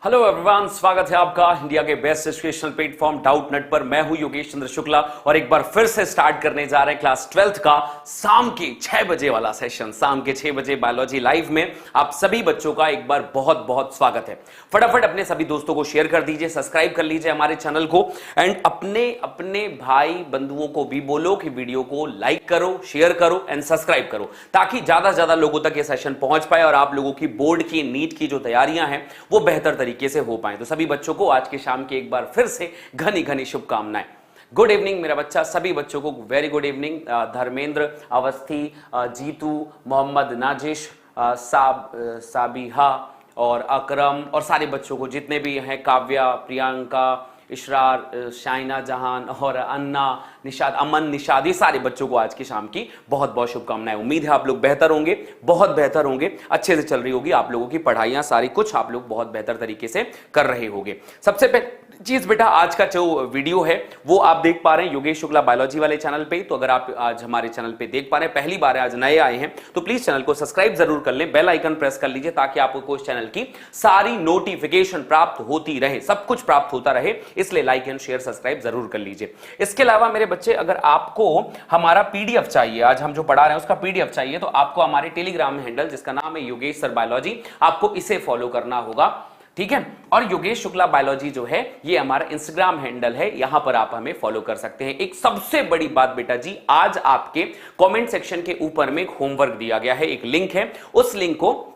Hello everyone, स्वागत है आपका इंडिया के best educational platform doubt net पर। मैं हूं योगेश चंद्र शुक्ला और एक बार फिर से स्टार्ट करने जा रहे हैं क्लास 12th का शाम के 6 बजे वाला सेशन। शाम के 6 बजे बायोलॉजी लाइव में आप सभी बच्चों का एक बार बहुत बहुत स्वागत है। फटाफट अपने सभी दोस्तों को शेयर कर दीजिए, सब्सक्राइब कर लीजिए हमारे चैनल को एंड अपने अपने भाई बंधुओं को भी बोलो कि वीडियो को लाइक करो, शेयर करो एंड सब्सक्राइब करो, ताकि ज्यादा से ज्यादा लोगों तक ये सेशन पहुंच पाए और आप लोगों की बोर्ड की नीट की जो तैयारियां हैं वो बेहतर तरीके से हो पाए। तो सभी बच्चों को आज के शाम की एक बार फिर से घनी घनी शुभकामनाएं। गुड इवनिंग मेरा बच्चा, सभी बच्चों को very good evening. Dharmendra, Awasthi, Jitu, Mohammad Nazish, Sabiha और अकरम और सारे बच्चों को जितने भी हैं, काव्या, प्रियंका, इशरार, शाइना जहान और अन्ना, निशाद, अमन, निशाद, ये सारे बच्चों को आज की शाम की बहुत बहुत शुभकामनाएं। उम्मीद है आप लोग बेहतर होंगे, बहुत बेहतर होंगे, अच्छे से चल रही होगी आप लोगों की पढ़ाइयां, सारी कुछ आप लोग बहुत बेहतर तरीके से कर रहे होंगे। सबसे पहले चीज बेटा, आज का जो वीडियो है वो आप देख पा रहे हैं योगेश शुक्ला बायोलॉजी वाले चैनल पे। तो अगर आप आज हमारे चैनल पे देख पा रहे हैं, पहली बार आज नए आए हैं, तो प्लीज चैनल को सब्सक्राइब जरूर कर लें, बेल आइकन प्रेस कर लीजिए ताकि आपको इस चैनल की सारी नोटिफिकेशन प्राप्त होती रहे, सब कुछ प्राप्त होता रहे, इसलिए लाइक एंड शेयर सब्सक्राइब जरूर कर लीजिए। इसके अलावा मेरे बच्चे, अगर आपको हमारा पीडीएफ चाहिए, आज हम जो पढ़ा रहे हैं उसका पीडीएफ चाहिए, तो आपको हमारे टेलीग्राम हैंडल जिसका नाम है योगेश सर बायोलॉजी, आपको इसे फॉलो करना होगा, ठीक है। और योगेश शुक्ला बायोलॉजी जो है ये हमारा इंस्टाग्राम हैंडल है, यहां पर आप हमें फॉलो कर सकते हैं। एक सबसे बड़ी बात बेटा जी, आज आपके कमेंट सेक्शन के ऊपर में एक होमवर्क दिया गया है, एक लिंक है, उस लिंक को,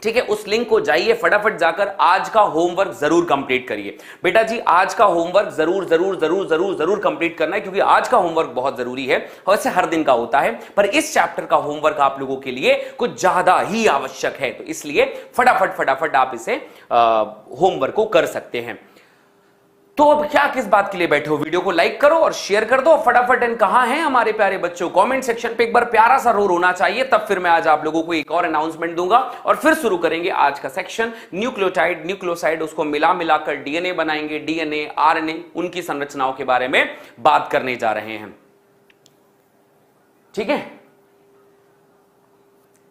ठीक है, उस लिंक को जाइए, फटाफट जाकर आज का होमवर्क जरूर कंप्लीट करिए बेटा जी। आज का होमवर्क जरूर जरूर जरूर जरूर जरूर कंप्लीट करना है, क्योंकि आज का होमवर्क बहुत जरूरी है। वैसे हर दिन का होता है, पर इस चैप्टर का होमवर्क आप लोगों के लिए कुछ ज्यादा ही आवश्यक है, तो इसलिए फटाफट फटाफट आप इसे होमवर्क को कर सकते हैं। तो अब क्या किस बात के लिए बैठे हो, वीडियो को लाइक करो और शेयर कर दो फटाफट। एंड कहां हैं हमारे प्यारे बच्चों, कमेंट सेक्शन पे एक बार प्यारा सा रोल होना चाहिए, तब फिर मैं आज आप लोगों को एक और अनाउंसमेंट दूंगा और फिर शुरू करेंगे आज का सेक्शन। न्यूक्लियोटाइड, न्यूक्लियोसाइड, उसको मिला मिलाकर डीएनए बनाएंगे, डीएनए, आरएनए, उनकी संरचनाओं के बारे में बात करने जा रहे हैं, ठीक है।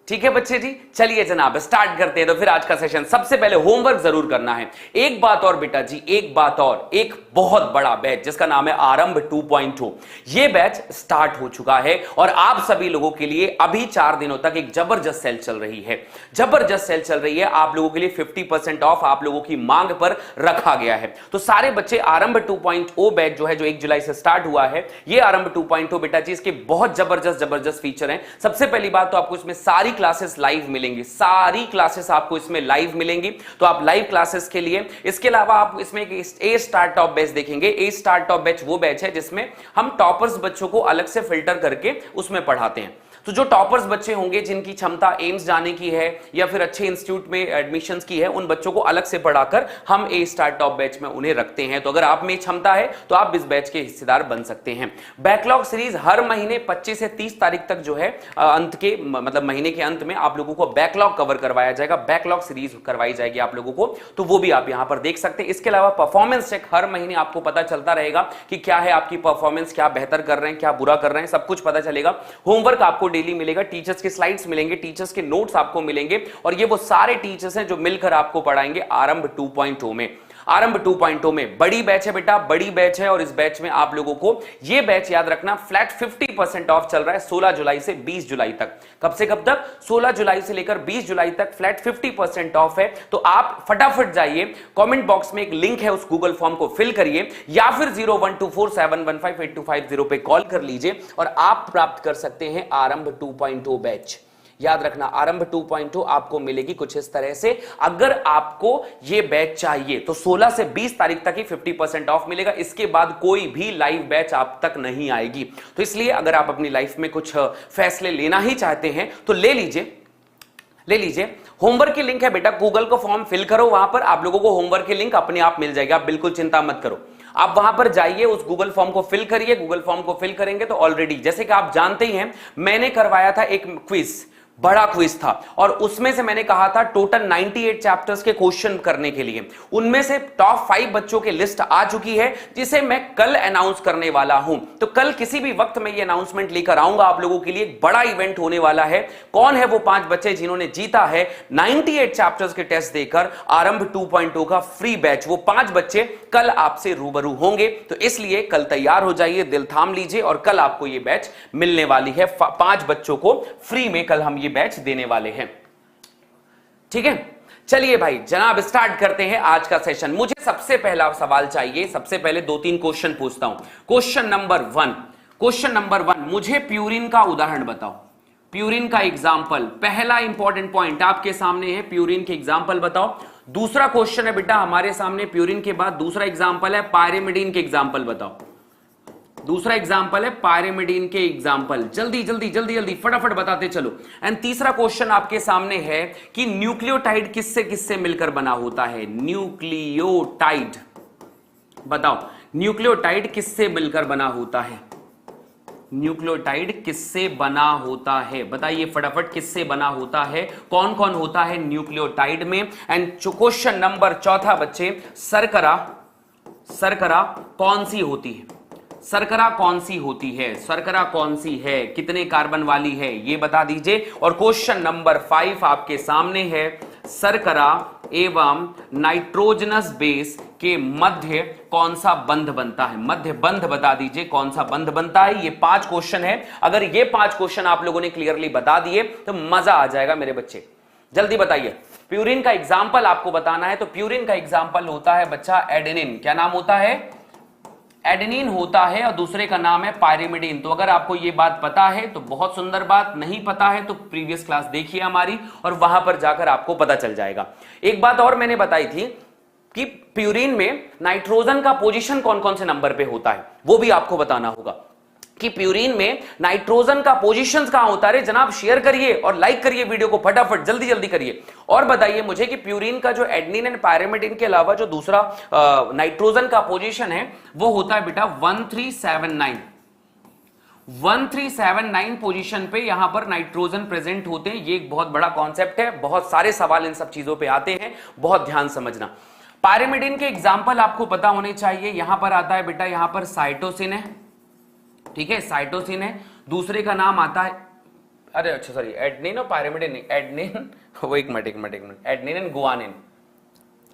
ठीक है बच्चे जी, चलिए जनाब स्टार्ट करते हैं। तो फिर आज का सेशन, सबसे पहले होमवर्क जरूर करना है। एक बात और बेटा जी, एक बात और, एक बहुत बड़ा बैच जिसका नाम है आरंभ 2.0, ये बैच स्टार्ट हो चुका है और आप सभी लोगों के लिए अभी 4 दिनों तक एक जबरदस्त सेल चल रही है, जबरदस्त सेल चल रही है। आप लोगों के लिए 50% ऑफ आप लोगों की मांग पर रखा गया है। तो सारे बच्चे आरंभ 2.0 बैच जो है, जो 1 जुलाई से स्टार्ट हुआ है, ये आरंभ 2.0 बेटा जी, इसके बहुत जबरदस्त जबरदस्त फीचर हैं। सबसे पहली बात तो आपको इसमें सारी क्लासेस लाइव मिलेंगी, सारी क्लासेस आपको इसमें लाइव मिलेंगी, तो आप लाइव क्लासेस के लिए, इसके अलावा आप इसमें एक ए स्टार टॉप बैच देखेंगे। ए स्टार टॉप बैच वो बैच है जिसमें हम टॉपर्स बच्चों को अलग से फिल्टर करके उसमें पढ़ाते हैं। तो जो टॉपर्स बच्चे होंगे, जिनकी क्षमता एम्स जाने की है या फिर अच्छे इंस्टीट्यूट में एडमिशंस की है, उन बच्चों को अलग से पढ़ाकर हम ए स्टार टॉप बैच में उन्हें रखते हैं। तो अगर आप में क्षमता है तो आप इस बैच के हिस्सेदार बन सकते हैं। बैकलॉग सीरीज हर महीने 25 से 30 तारीख तक जो है, अंत के मतलब महीने के अंत में आप लोगों को बैकलॉग कवर करवाया जाएगा, बैकलॉग सीरीज करवाई जाएगी आप लोगों को, तो वो भी आप यहां पर देख सकते हैं। इसके अलावा परफॉर्मेंस चेक हर महीने आपको पता चलता रहेगा कि क्या है आपकी परफॉर्मेंस, क्या बेहतर कर रहे हैं, क्या बुरा कर रहे हैं, सब कुछ पता चलेगा। होमवर्क आपको डेली मिलेगा, टीचर्स के स्लाइड्स मिलेंगे, टीचर्स के नोट्स आपको मिलेंगे, और ये वो सारे टीचर्स हैं जो मिलकर आपको पढ़ाएंगे आरंभ 2.0 में। आरंभ 2.0 में बड़ी बैच है बेटा, बड़ी बैच है, और इस बैच में आप लोगों को ये बैच याद रखना, फ्लैट 50% ऑफ चल रहा है 16 जुलाई से 20 जुलाई तक। कब से कब तक? 16 जुलाई से लेकर 20 जुलाई तक फ्लैट 50% ऑफ है। तो आप फटाफट जाइए, कमेंट बॉक्स में एक लिंक है, उस गूगल फॉर्म को फिल करिए या फिर 012471158250 पे कॉल कर लीजिए और आप प्राप्त कर सकते हैं आरंभ 2.0 बैच। याद रखना, आरंभ 2.0 आपको मिलेगी कुछ इस तरह से। अगर आपको ये बैच चाहिए तो 16 से 20 तारीख तक ही 50% ऑफ मिलेगा, इसके बाद कोई भी लाइव बैच आप तक नहीं आएगी। तो इसलिए अगर आप अपनी लाइफ में कुछ फैसले लेना ही चाहते हैं तो ले लीजिए, ले लीजिए। होमवर्क की लिंक है बेटा, गूगल को फॉर्म फिल करो, वहां पर आप लोगों को होमवर्क की लिंक अपने आप मिल जाएगी, आप बिल्कुल चिंता मत करो। आप वहां पर जाइए, उस गूगल फॉर्म को फिल करिए। गूगल फॉर्म को फिल करेंगे तो ऑलरेडी, जैसे कि आप जानते ही हैं, मैंने करवाया था एक क्विज, बड़ा क्विज था और उसमें से मैंने कहा था टोटल 98 चैप्टर्स के क्वेश्चन करने के लिए, उनमें से टॉप 5 बच्चों की लिस्ट आ चुकी है जिसे मैं कल अनाउंस करने वाला हूं। तो कल किसी भी वक्त मैं ये अनाउंसमेंट लेकर आऊंगा आप लोगों के लिए। एक बड़ा इवेंट होने वाला है। कौन है वो 5 बच्चे जिन्होंने जीता है 98 चैप्टर्स के टेस्ट देकर आरंभ 2.0 का फ्री बैच? वो 5 बच्चे कल आपसे रूबरू होंगे। तो इसलिए कल तैयार हो जाइए, दिल थाम लीजिए और कल आपको ये बैच मिलने वाली है। 5 बच्चों को फ्री में कल हम ये बैच देने वाले हैं। ठीक है, चलिए भाई जनाब स्टार्ट करते हैं आज का सेशन। मुझे सबसे पहला सवाल चाहिए, सबसे पहले 2-3 क्वेश्चन पूछता हूं। क्वेश्चन नंबर 1, मुझे प्यूरिन का उदाहरण बताओ। प्यूरिन का एग्जाम्पल, पहला इंपॉर्टेंट पॉइंट आपके सामने है, प्यूरिन के एग्जाम्पल बताओ। दूसरा क्वेश्चन है बेटा हमारे सामने, प्यूरिन के बाद दूसरा एग्जाम्पल है पायरिमिडीन के एग्जाम्पल बताओ। दूसरा एग्जाम्पल है पायरिमिडीन के एग्जाम्पल। जल्दी जल्दी जल्दी जल्दी फटाफट बताते चलो। एंड तीसरा क्वेश्चन आपके सामने है कि न्यूक्लियोटाइड किससे किससे मिलकर बना होता है? न्यूक्लियोटाइड बताओ, न्यूक्लियोटाइड किससे मिलकर बना होता है? न्यूक्लियोटाइड किससे बना होता है? बताइए फटाफट, किससे बना होता है? कौन कौन होता है न्यूक्लियोटाइड में? एंड क्वेश्चन नंबर 4 बच्चे, शर्करा कौन सी होती है? शर्करा कौन सी होती है? शर्करा कौन सी है? कितने कार्बन वाली है ये बता दीजिए। और क्वेश्चन नंबर 5 आपके सामने है, शर्करा एवं नाइट्रोजनस बेस के मध्य कौन सा बंध बनता है? मध्य बंध बता दीजिए, कौन सा बंध बनता है? ये 5 क्वेश्चन है। अगर ये 5 क्वेश्चन आप लोगों ने क्लियरली बता दिए तो मजा आ जाएगा मेरे बच्चे। जल्दी बताइए। प्यूरिन का एग्जाम्पल आपको बताना है, तो प्यूरिन का एग्जाम्पल होता है बच्चा एडेनिन। क्या नाम होता है? एडेनिन होता है और दूसरे का नाम है पायरिमिडीन। तो अगर आपको ये बात पता है तो बहुत सुंदर बात, नहीं पता है तो प्रीवियस क्लास देखिए हमारी और वहां पर जाकर आपको पता चल जाएगा। एक बात और मैंने बताई थी कि प्यूरिन में नाइट्रोजन का पोजीशन कौन कौन से नंबर पे होता है, वो भी आपको बताना होगा कि प्यूरिन में नाइट्रोजन का पोजीशन कहां होता है। जनाब शेयर करिए और लाइक करिए वीडियो को फटाफट, जल्दी जल्दी करिए। और बताइए मुझे कि प्यूरिन का जो एडेनिन एंड पायरिमिडीन के अलावा जो दूसरा नाइट्रोजन का पोजीशन है वो होता है बेटा 1379। 1379 पोजीशन पे यहां पर नाइट्रोजन प्रेजेंट होते हैं। ये एक बहुत बड़ा कॉन्सेप्ट है, बहुत सारे सवाल इन सब चीजों पे आते हैं, बहुत ध्यान समझना। पायरिमिडीन के एग्जाम्पल आपको पता होने चाहिए। यहां पर आता है बेटा, यहां पर साइटोसिन है, ठीक है, साइटोसिन है। दूसरे का नाम आता है, अरे अच्छा सॉरी, एडेनिन और पायरिमिडीन, एडेनिन, वो एक minute, adenine and guanine,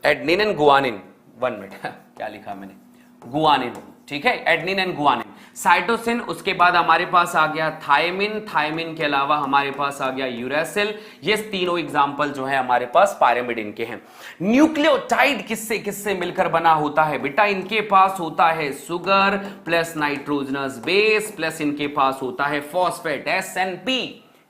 adenine and guanine, 1 minute क्या लिखा मैंने, गुआनिन, ठीक है, एडेनिन एंड गुआनिन। साइटोसिन, उसके बाद हमारे पास आ गया थायमिन, थायमिन के अलावा हमारे पास आ गया यूरेसिल। ये तीनों एग्जाम्पल जो है हमारे पास पायरिमिडीन के हैं। न्यूक्लियोटाइड किससे किससे मिलकर बना होता है बेटा? इनके पास होता है sugar plus nitrogenous base plus इनके पास होता है फॉस्फेट, SNP।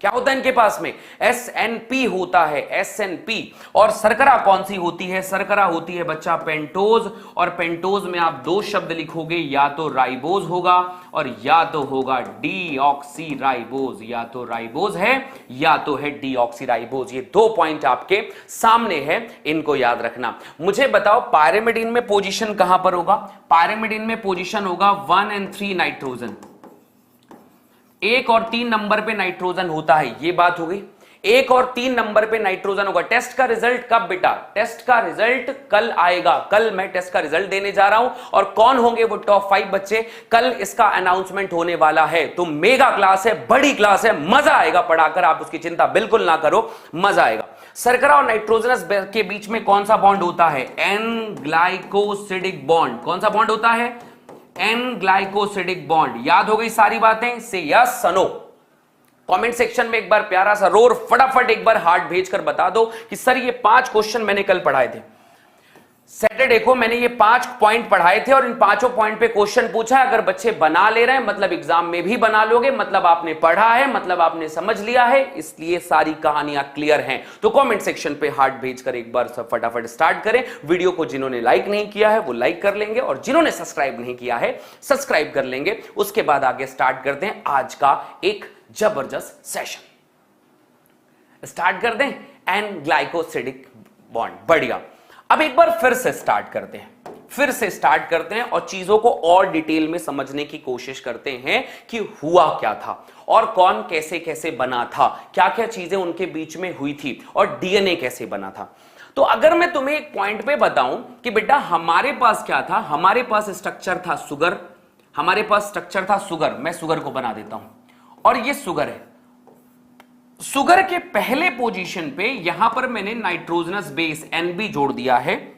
क्या होता है इनके पास में? SNP होता है, SNP। और शर्करा कौन सी होती है? शर्करा होती है बच्चा पेंटोज। और पेंटोज में आप 2 शब्द लिखोगे, या तो राइबोज होगा और या तो होगा डीऑक्सीराइबोज। या तो राइबोज है या तो है डीऑक्सीराइबोज। ये 2 पॉइंट आपके सामने है, इनको याद रखना। मुझे बताओ पायरिमिडीन में पोजीशन कहां पर होगा? पायरिमिडीन में पोजीशन होगा 1 और 3 नाइट्रोजन। 1 और 3 नंबर पे नाइट्रोजन होता है, ये बात हो गई। 1 और 3 नंबर पे नाइट्रोजन होगा। टेस्ट का रिजल्ट कब बेटा? टेस्ट का रिजल्ट कल आएगा। कल मैं टेस्ट का रिजल्ट देने जा रहा हूं और कौन होंगे वो टॉप 5 बच्चे, कल इसका अनाउंसमेंट होने वाला है। तो मेगा क्लास है, बड़ी क्लास है, मजा आएगा पढ़ाकर, आप उसकी चिंता बिल्कुल ना करो, मजा आएगा। शर्करा और नाइट्रोजनस के बीच में कौन सा बॉन्ड होता है? N glycosidic bond. कौन सा बॉन्ड होता है? N glycosidic bond. याद हो गई सारी बातें? से यस नो। कमेंट सेक्शन में एक बार प्यारा सा रोर फटाफट एक बार हार्ट भेजकर बता दो कि सर ये 5 क्वेश्चन मैंने कल पढ़ाए थे, सैटरडे को मैंने ये 5 पॉइंट पढ़ाए थे और इन 5 पॉइंट पे क्वेश्चन पूछा है। अगर बच्चे बना ले रहे हैं मतलब एग्जाम में भी बना लोगे, मतलब आपने पढ़ा है, मतलब आपने समझ लिया है, इसलिए सारी कहानियां क्लियर हैं। तो कमेंट सेक्शन पे हार्ट भेजकर एक बार सब फटाफट स्टार्ट करें। वीडियो को जिन्होंने लाइक नहीं किया है वो लाइक कर लेंगे और जिन्होंने सब्सक्राइब नहीं किया है सब्सक्राइब कर लेंगे। उसके बाद आगे स्टार्ट करते हैं आज का एक जबरदस्त सेशन। स्टार्ट कर दें एन ग्लाइकोसिडिक बॉन्ड। बढ़िया। अब एक बार फिर से स्टार्ट करते हैं, फिर से स्टार्ट करते हैं और चीजों को और डिटेल में समझने की कोशिश करते हैं कि हुआ क्या था और कौन कैसे कैसे बना था, क्या क्या चीजें उनके बीच में हुई थी और डीएनए कैसे बना था। तो अगर मैं तुम्हें एक पॉइंट पे बताऊं कि बेटा हमारे पास क्या था, हमारे पास स्ट्रक्चर था सुगर, हमारे पास स्ट्रक्चर था सुगर, मैं सुगर को बना देता हूं और ये सुगर है। सुगर के पहले पोजीशन पे यहां पर मैंने नाइट्रोजनस बेस NB जोड़ दिया है।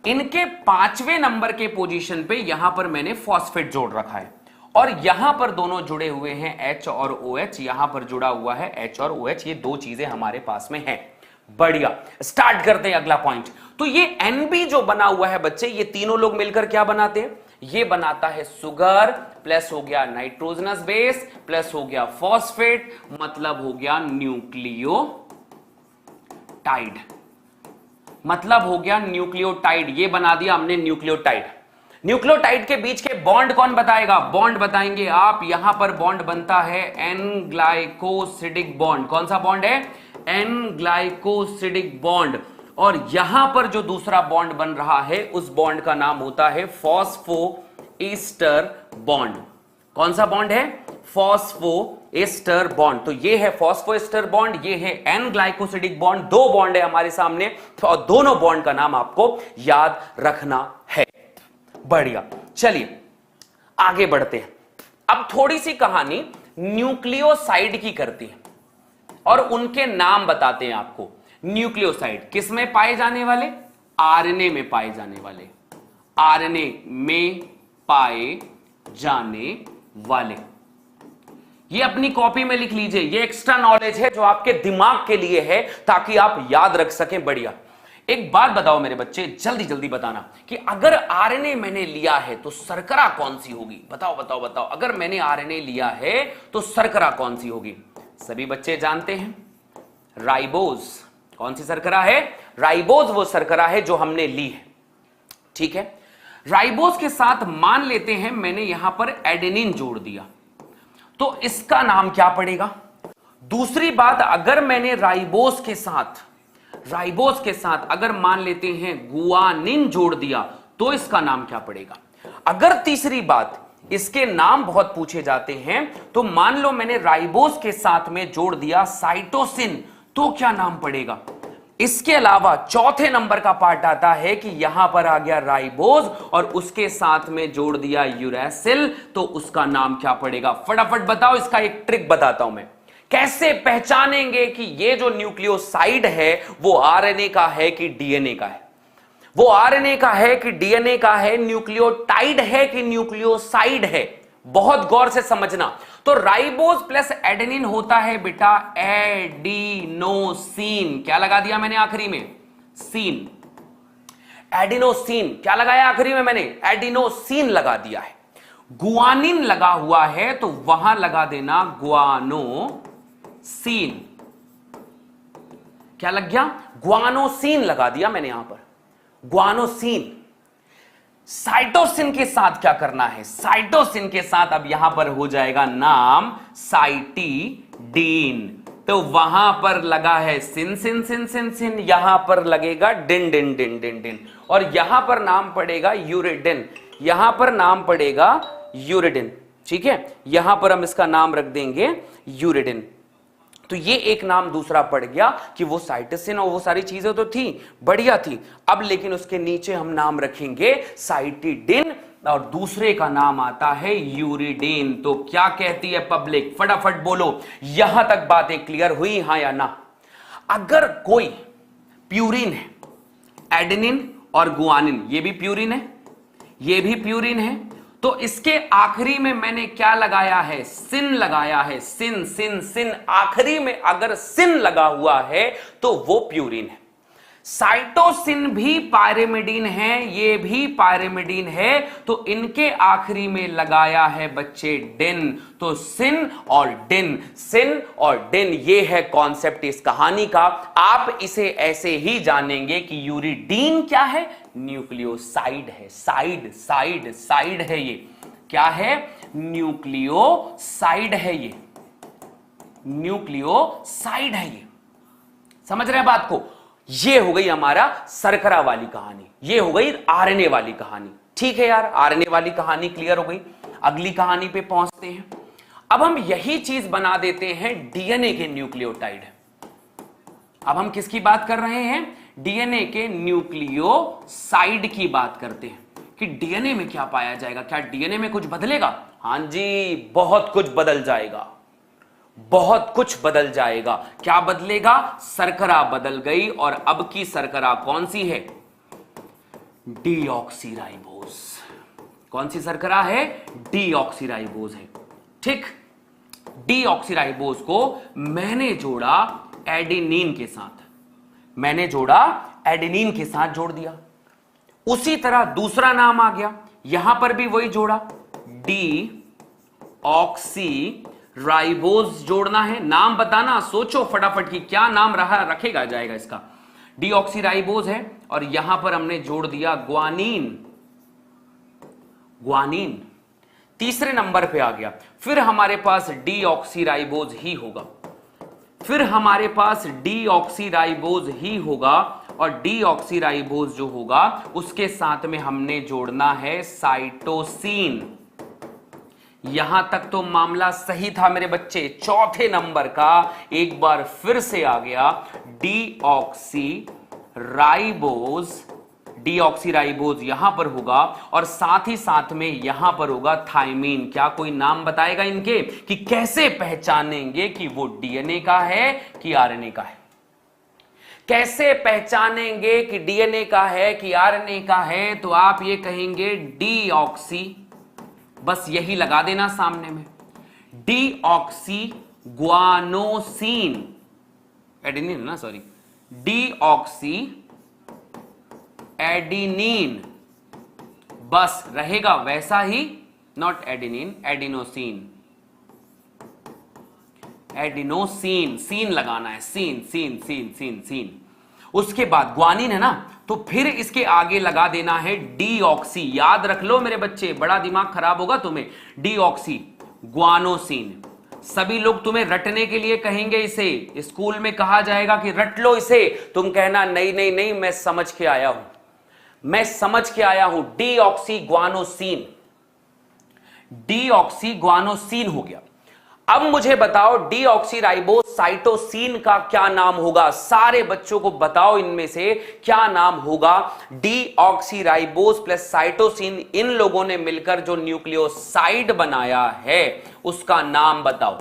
इनके 5वें नंबर के पोजीशन पे यहां पर मैंने फॉस्फेट जोड़ रखा है और यहां पर दोनों जुड़े हुए हैं H और OH, यहां पर जुड़ा हुआ है H और OH, ये दो चीजें हमारे पास में हैं। बढ़िया, स्टार्ट करते हैं अगला पॉइंट। तो ये NB जो बना हुआ है बच्चे, ये तीनों लोग मिलकर क्या बनाते हैं, ये बनाता है सुगर प्लस हो गया नाइट्रोजनस बेस प्लस हो गया फॉस्फेट, मतलब हो गया न्यूक्लियोटाइड, मतलब हो गया न्यूक्लियोटाइड। ये बना दिया हमने न्यूक्लियोटाइड। न्यूक्लियोटाइड के बीच के बॉन्ड कौन बताएगा, बॉन्ड बताएंगे आप। यहां पर बॉन्ड बनता है N ग्लाइकोसिडिक बॉन्ड। कौन सा बॉन्ड है, N ग्लाइकोसिडिक बॉन्ड। और यहां पर जो दूसरा बॉन्ड बन रहा है उस बॉन्ड का नाम होता है फॉस्फोएस्टर बॉन्ड। कौन सा बॉन्ड है, फॉस्फोएस्टर बॉन्ड। तो ये है फॉस्फोएस्टर बॉन्ड, ये है N ग्लाइकोसिडिक बॉन्ड। दो बॉन्ड है हमारे सामने और दोनों बॉन्ड का नाम आपको याद रखना है। बढ़िया, चलिए आगे बढ़ते हैं। अब थोड़ी सी कहानी न्यूक्लियोसाइड की करती है और उनके नाम बताते हैं आपको। न्यूक्लियोसाइड किस में पाए जाने वाले, आरएनए में पाए जाने वाले, आरएनए में पाए जाने वाले। ये अपनी कॉपी में लिख लीजिए, ये एक्स्ट्रा नॉलेज है जो आपके दिमाग के लिए है ताकि आप याद रख सकें। बढ़िया, एक बात बताओ मेरे बच्चे, जल्दी जल्दी बताना कि अगर आरएनए मैंने लिया है तो शर्करा कौन सी होगी, बताओ बताओ बताओ। अगर मैंने आरएनए लिया है तो शर्करा कौन सी होगी, सभी बच्चे जानते हैं, राइबोज। कौन सी शर्करा है, राइबोज वो शर्करा है जो हमने ली है। ठीक है, राइबोज के साथ मान लेते हैं मैंने यहां पर एडेनिन जोड़ दिया, तो इसका नाम क्या पड़ेगा। दूसरी बात, अगर मैंने राइबोज के साथ अगर मान लेते हैं गुआनिन जोड़ दिया तो इसका नाम क्या पड़ेगा। अगर तीसरी बात, इसके नाम बहुत पूछे जाते हैं, तो मान लो मैंने राइबोज के साथ में जोड़ दिया साइटोसिन, तो क्या नाम पड़ेगा। इसके अलावा चौथे नंबर का पार्ट आता है कि यहां पर आ गया राइबोज और उसके साथ में जोड़ दिया यूरेसिल, तो उसका नाम क्या पड़ेगा। फटाफट बताओ, इसका एक ट्रिक बताता हूं मैं, कैसे पहचानेंगे कि ये जो न्यूक्लियोसाइड है वो आरएनए का है कि डीएनए का है, वो आरएनए का है कि डीएनए का है, न्यूक्लियोटाइड है कि न्यूक्लियोसाइड है। बहुत गौर से समझना। तो राइबोज प्लस एडेनिन होता है बेटा एडिनोसिन। क्या लगा दिया मैंने आखिरी में, सीन, एडिनोसिन। क्या लगाया आखिरी में मैंने, एडिनोसिन लगा दिया है। गुआनिन लगा हुआ है तो वहां लगा देना गुआनोसिन। क्या लग गया, गुआनोसिन लगा दिया मैंने यहां पर, गुआनोसिन। साइटोसिन के साथ क्या करना है, साइटोसिन के साथ अब यहां पर हो जाएगा नाम साइटिडीन। तो वहां पर लगा है सिन सिन सिन सिन सिन, यहां पर लगेगा डिन डिन डिन डिन डिन, और यहां पर नाम पड़ेगा यूरिडिन, यहां पर नाम पड़ेगा यूरिडिन। ठीक है, यहां पर हम इसका नाम रख देंगे यूरिडिन। तो ये एक नाम दूसरा पड़ गया कि वो साइटोसिन और वो सारी चीजें तो थी, बढ़िया थी। अब लेकिन उसके नीचे हम नाम रखेंगे साइटिडिन और दूसरे का नाम आता है यूरिडिन। तो क्या कहती है पब्लिक, फटाफट बोलो, यहां तक बातें क्लियर हुई, हां या ना। अगर कोई प्यूरिन है, एडेनिन और गुआनिन, ये भी प्यूरिन है, ये भी प्यूरिन है, तो इसके आखिरी में मैंने क्या लगाया है, सिन लगाया है, सिन सिन सिन। आखिरी में अगर सिन लगा हुआ है तो वो प्यूरिन है। साइटोसिन भी पायरिमिडीन है, ये भी पायरिमिडीन है, तो इनके आखिरी में लगाया है बच्चे डिन। तो सिन और डिन, सिन और डिन, ये है कॉन्सेप्ट इस कहानी का। आप इसे ऐसे ही जानेंगे कि यूरिडीन क्या है, न्यूक्लियोसाइड है, साइड साइड साइड है, ये क्या है, न्यूक्लियोसाइड है, ये न्यूक्लियोसाइड है, ये समझ रहे हैं बात को। ये हो गई हमारा शर्करा वाली कहानी, ये हो गई आरएनए वाली कहानी। ठीक है यार, आरएनए वाली कहानी क्लियर हो गई। अगली कहानी पे पहुंचते हैं। अब हम यही चीज बना देते हैं डीएनए के न्यूक्लियोटाइड। अब हम किसकी बात कर रहे हैं? डीएनए के न्यूक्लियोसाइड की बात करते हैं कि डीएनए में क्या पाया जाएगा। क्या डीएनए में कुछ बदलेगा? हां जी, बहुत कुछ बदल जाएगा, बहुत कुछ बदल जाएगा। क्या बदलेगा? शर्करा बदल गई, और अब की शर्करा कौन सी है? डीऑक्सीराइबोज। कौन सी शर्करा है? डीऑक्सीराइबोज है। ठीक, डीऑक्सीराइबोज को मैंने जोड़ा एडेनिन के साथ, मैंने जोड़ा एडेनिन के साथ जोड़ दिया। उसी तरह दूसरा नाम आ गया, यहां पर भी वही जोड़ा, डीऑक्सीराइबोज जोड़ना है। नाम बताना, सोचो फटाफट कि क्या नाम रहा रखेगा जाएगा इसका। डीऑक्सीराइबोज है और यहां पर हमने जोड़ दिया ग्वानिन। ग्वानिन तीसरे नंबर पे आ गया। फिर हमारे पास डीऑक्सीराइबोज ही होगा, फिर हमारे पास डीऑक्सीराइबोज ही होगा, और डीऑक्सीराइबोज जो होगा उसके साथ में हमने जोड़ना है साइटोसिन। यहां तक तो मामला सही था मेरे बच्चे। चौथे नंबर का एक बार फिर से आ गया डीऑक्सीराइबोज। डीऑक्सीराइबोज यहां पर होगा, और साथ ही साथ में यहां पर होगा थायमीन। क्या कोई नाम बताएगा इनके कि कैसे पहचानेंगे कि वो डीएनए का है कि आरएनए का है? कैसे पहचानेंगे कि डीएनए का है कि आरएनए का है? तो आप ये कहेंगे डीऑक्सी, बस यही लगा देना सामने में, डीऑक्सी ग्वानोसिन, एडेनिन ना, सॉरी, डीऑक्सी एडिनिन, बस रहेगा वैसा ही, not adenine, adenosine. Adenosine, sine लगाना है, sine sine sine sine sine. उसके बाद ग्वानिन है ना, तो फिर इसके आगे लगा देना है डीऑक्सी। याद रख लो मेरे बच्चे, बड़ा दिमाग खराब होगा तुम्हें। Deoxy guanosine. सभी लोग तुम्हें रटने के लिए कहेंगे, इसे स्कूल में कहा जाएगा कि रट लो इसे, तुम कहना नहीं नहीं नहीं, मैं समझ के आया हूं, मैं समझ के आया हूं। डीऑक्सी ग्वानोसिन, डीऑक्सी ग्वानोसिन हो गया। अब मुझे बताओ डीऑक्सीराइबोज साइटोसिन का क्या नाम होगा? सारे बच्चों को बताओ इनमें से क्या नाम होगा। डीऑक्सीराइबोज प्लस साइटोसिन, इन लोगों ने मिलकर जो न्यूक्लियोसाइड बनाया है उसका नाम बताओ।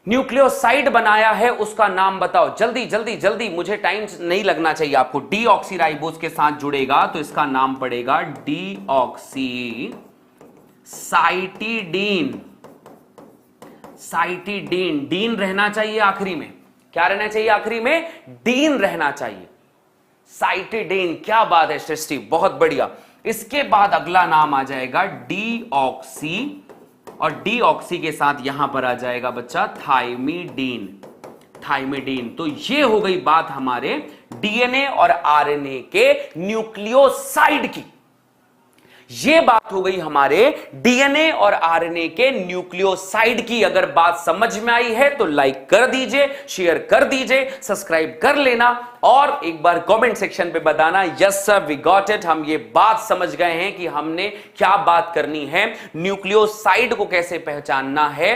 न्यूक्लियोसाइड बनाया है उसका नाम बताओ, जल्दी जल्दी जल्दी, मुझे टाइम नहीं लगना चाहिए आपको। डीऑक्सीराइबोज के साथ जुड़ेगा तो इसका नाम पड़ेगा डीऑक्सी साइटिडीन। साइटिडीन, डीन रहना चाहिए आखिरी में। क्या रहना चाहिए आखिरी में? डीन रहना चाहिए। साइटिडीन, क्या बात है सृष्टि, बहुत बढ़िया। इसके बाद अगला नाम आ जाएगा डीऑक्सी, और डीऑक्सी के साथ यहां पर आ जाएगा बच्चा थाइमिडीन। थाइमिडीन। तो ये हो गई बात हमारे डीएनए और आरएनए के न्यूक्लियोसाइड की। ये बात हो गई हमारे डीएनए और आरएनए के न्यूक्लियोसाइड की। अगर बात समझ में आई है तो लाइक कर दीजिए, शेयर कर दीजिए, सब्सक्राइब कर लेना, और एक बार कमेंट सेक्शन पे बताना yes sir we got it, हम ये बात समझ गए हैं कि हमने क्या बात करनी है, न्यूक्लियोसाइड को कैसे पहचानना है।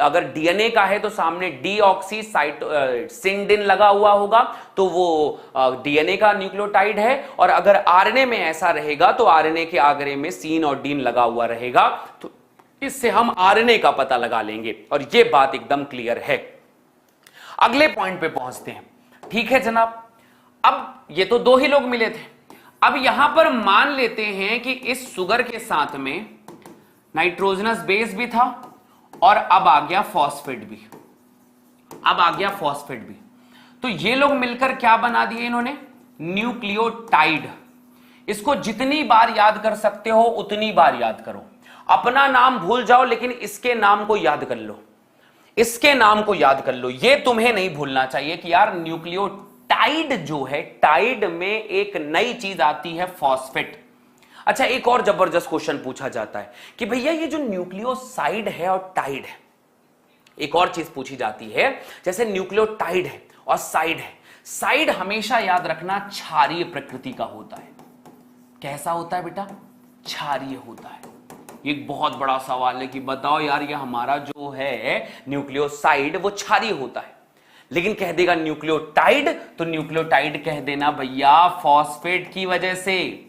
अगर डीएनए का है तो सामने डीऑक्सी सिंडिन लगा हुआ होगा तो वो डीएनए का न्यूक्लियोटाइड है, और अगर आरएनए में ऐसा रहेगा तो आरएनए के आगे में सीन और डीन लगा हुआ रहेगा, तो इससे हम आरएनए का पता लगा लेंगे, और यह बात एकदम क्लियर है। अगले पॉइंट पे पहुंचते हैं। ठीक है जनाब, अब ये तो दो ही लोग मिले थे। अब यहां पर मान लेते हैं कि इस शुगर के साथ में नाइट्रोजनस बेस भी था, और अब आ गया फॉस्फेट भी, अब आ गया फॉस्फेट भी। तो ये लोग मिलकर क्या बना दिए इन्होंने? न्यूक्लियोटाइड। इसको जितनी बार याद कर सकते हो उतनी बार याद करो। अपना नाम भूल जाओ लेकिन इसके नाम को याद कर लो, इसके नाम को याद कर लो। ये तुम्हें नहीं भूलना चाहिए कि यार न्यूक्लियोटाइड जो है, टाइड में एक नई चीज आती है फॉस्फेट। अच्छा, एक और जबरदस्त क्वेश्चन पूछा जाता है कि भैया ये जो न्यूक्लियोसाइड है और टाइड है, एक और चीज पूछी जाती है, जैसे न्यूक्लियोटाइड है और साइड है, साइड हमेशा याद रखना क्षारीय प्रकृति का होता है। कैसा होता है बेटा? क्षारीय होता है। एक बहुत बड़ा सवाल है कि बताओ यार ये हमारा जो है न्यूक्लियोसाइड वो क्षारीय होता है, लेकिन कह देगा न्यूक्लियोटाइड, तो न्यूक्लियोटाइड कह देना भैया फॉस्फेट की वजह से,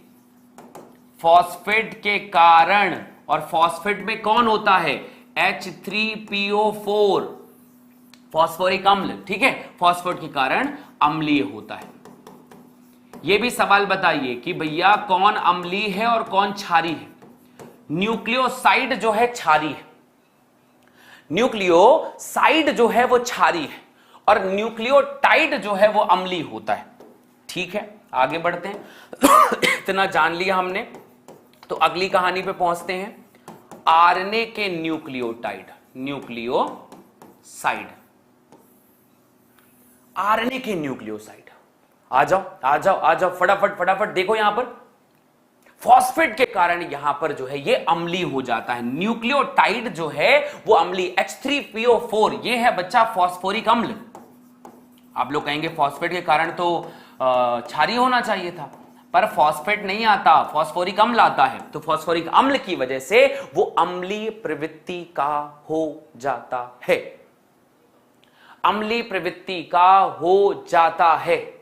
फॉस्फेट के कारण। और फॉस्फेट में कौन होता है? H3PO4, फॉस्फोरिक अम्ल। ठीक है, फॉस्फेट के कारण अम्लीय होता है। यह भी सवाल बताइए कि भैया कौन अम्लीय है और कौन क्षारीय है? न्यूक्लियोसाइड जो है क्षारीय है, न्यूक्लियोसाइड जो है वो क्षारीय है, और न्यूक्लियोटाइड जो है वो अम्लीय होता है। ठीक है, आगे बढ़ते हैं। इतना जान लिया हमने, तो अगली कहानी पे पहुंचते हैं। आरएनए के न्यूक्लियोटाइड, न्यूक्लियोसाइड, आरएनए के न्यूक्लियोसाइड। आ जाओ आ जाओ आ जाओ, फटाफट फटाफट देखो यहां पर फॉस्फेट के कारण यहां पर जो है ये अम्लीय हो जाता है। न्यूक्लियोटाइड जो है वो अम्लीय, H3PO4 ये है बच्चा फॉस्फोरिक अम्ल। आप लोग कहेंगे फॉस्फेट के कारण तो क्षारीय होना चाहिए था, पर फॉस्फेट नहीं आता, फॉस्फोरिक अम्ल आता है। तो फॉस्फोरिक अम्ल की वजह से वो अम्लीय प्रवृत्ति का हो जाता है, अम्लीय प्रवृत्ति का हो जाता है।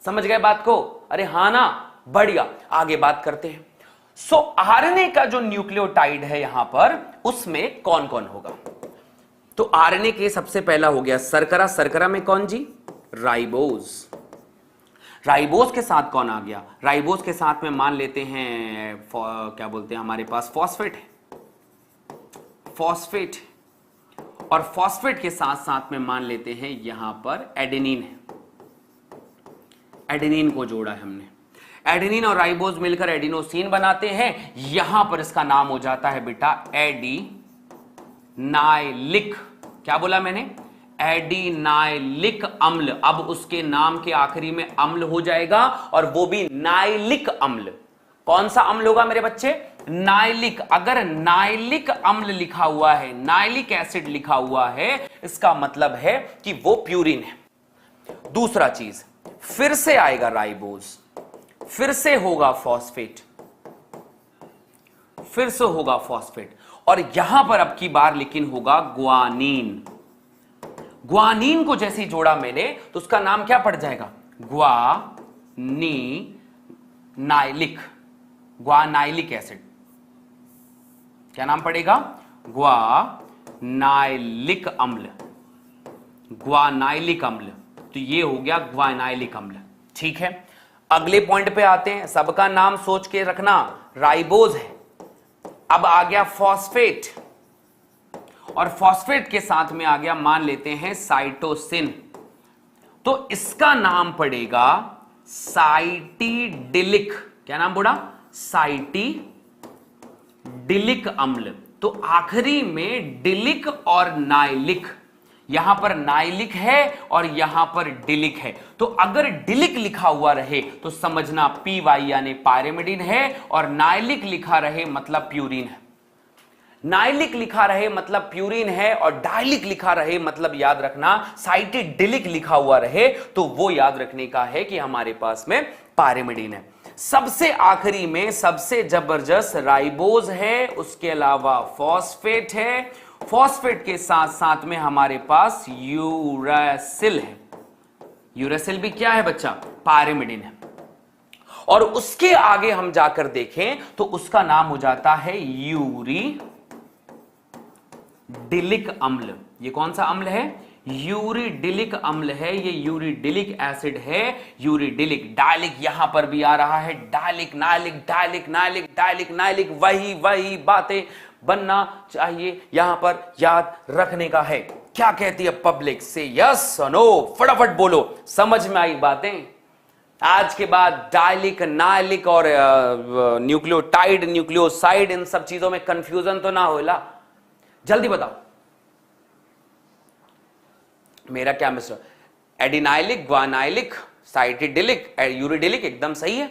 समझ गए बात को? अरे हां ना, बढ़िया। आगे बात करते हैं। सो आरएनए का जो न्यूक्लियोटाइड है यहां पर, उसमें कौन कौन होगा? तो आरएनए के सबसे पहला हो गया सरकरा। सरकरा में कौन जी? राइबोज। राइबोज के साथ कौन आ गया? राइबोज के साथ में मान लेते हैं क्या बोलते हैं, हमारे पास फॉस्फेट है, फॉस्फेट। और फॉस्फेट के साथ साथ में मान लेते हैं यहां पर एडेनिन है, एडेनिन को जोड़ा है हमने। एडेनिन और राइबोज मिलकर एडिनोसिन बनाते हैं। यहां पर इसका नाम हो जाता है बेटा एडिनाइलिक। क्या बोला मैंने? एडिनाइलिक अम्ल। अब उसके नाम के आखिरी में अम्ल हो जाएगा, और वो भी नाइलिक अम्ल। कौन सा अम्ल होगा मेरे बच्चे? नाइलिक। अगर नाइलिक अम्ल लिखा हुआ है, नाइलिक एसिड लिखा हुआ है, इसका मतलब है कि वो प्यूरिन है। दूसरा चीज, फिर से आएगा राइबोज, फिर से होगा फॉस्फेट, फिर से होगा फॉस्फेट, और यहां पर अब की बार लेकिन होगा ग्वानीन। ग्वानीन को जैसे ही जोड़ा मैंने तो उसका नाम क्या पड़ जाएगा? ग्वानीनाइलिक, ग्वानाइलिक एसिड। क्या नाम पड़ेगा? ग्वानाइलिक अम्ल, ग्वानाइलिक अम्ल। तो ये हो गया ग्वानाइलिक अम्ल। ठीक है, अगले पॉइंट पे आते हैं। सबका नाम सोच के रखना, राइबोज है, अब आ गया फॉस्फेट, और फॉस्फेट के साथ में आ गया मान लेते हैं साइटोसिन। तो इसका नाम पड़ेगा साइटिडिलिक। क्या नाम बोला? साइटिडिलिक अम्ल। तो आखिरी में डिलिक और नाइलिक, यहां पर नाइलिक है और यहां पर डिलिक है। तो अगर डिलिक लिखा हुआ रहे तो समझना PY यानी पायरिमिडिन है, और नाइलिक लिखा रहे मतलब प्यूरिन है। नाइलिक लिखा रहे मतलब प्यूरिन है, और डाइलिक लिखा रहे मतलब याद रखना साइटिडिलिक लिखा हुआ रहे तो वो याद रखने का है कि हमारे पास में पायरिमिडिन है। सबसे आखिरी में सबसे जबरदस्त राइबोज है, उसके अलावा फॉस्फेट है, फॉस्फेट के साथ साथ में हमारे पास यूरेसिल है। यूरेसिल भी क्या है बच्चा? पायरिमिडिन है। और उसके आगे हम जाकर देखें तो उसका नाम हो जाता है यूरिडिलिक अम्ल। ये कौन सा अम्ल है? यूरिडिलिक अम्ल है, ये यूरिडिलिक एसिड है। यूरिडिलिक, डायलिक यहां पर भी आ रहा है, डायलिक नाइलिक, डायलिक नाइलिक, डायलिक नाइलिक, वही बातें बनना चाहिए, यहां पर याद रखने का है। क्या कहती है पब्लिक? से यस नो, फटाफट बोलो। समझ में आई बातें? आज के बाद डायलिक, नाइलिक और न्यूक्लियोटाइड, न्यूक्लियोसाइड, इन सब चीजों में कंफ्यूजन तो ना होला। जल्दी बताओ। मेरा क्या मिस्टर? एडिनाइलिक, ग्वानाइलिक, साइटिडिलिक, यूरिडिलिक, एकदम सही है,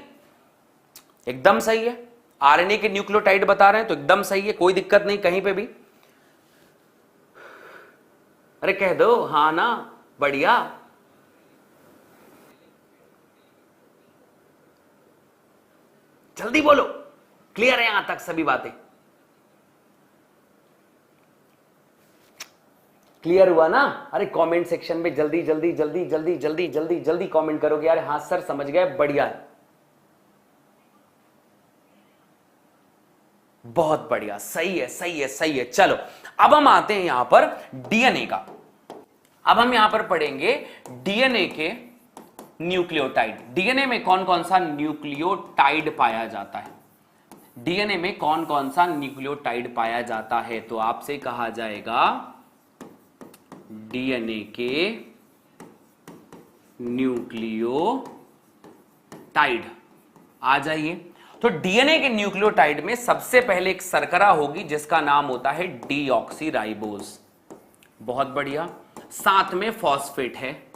एकदम सही है। आरएनए के न्यूक्लियोटाइड बता रहे हैं तो एकदम सही है, कोई दिक्कत नहीं कहीं पे भी। अरे कह दो हाँ ना, बढ़िया। जल्दी बोलो, क्लियर है यहां तक सभी बातें? क्लियर हुआ ना? अरे कमेंट सेक्शन में जल्दी जल्दी जल्दी जल्दी जल्दी जल्दी जल्दी कमेंट करोगे यार। हाँ सर समझ गए, बढ़िया है, बहुत बढ़िया, सही है सही है सही है। चलो अब हम आते हैं यहां पर डीएनए का। अब हम यहां पर पढ़ेंगे डीएनए के न्यूक्लियोटाइड। डीएनए में कौन कौन सा न्यूक्लियोटाइड पाया जाता है? डीएनए में कौन कौन सा न्यूक्लियोटाइड पाया जाता है? तो आपसे कहा जाएगा डीएनए के न्यूक्लियोटाइड। आ जाइए। तो डीएनए के न्यूक्लियोटाइड में सबसे पहले एक शर्करा होगी जिसका नाम होता है डीऑक्सीराइबोज। बहुत बढ़िया। साथ में फॉस्फेट है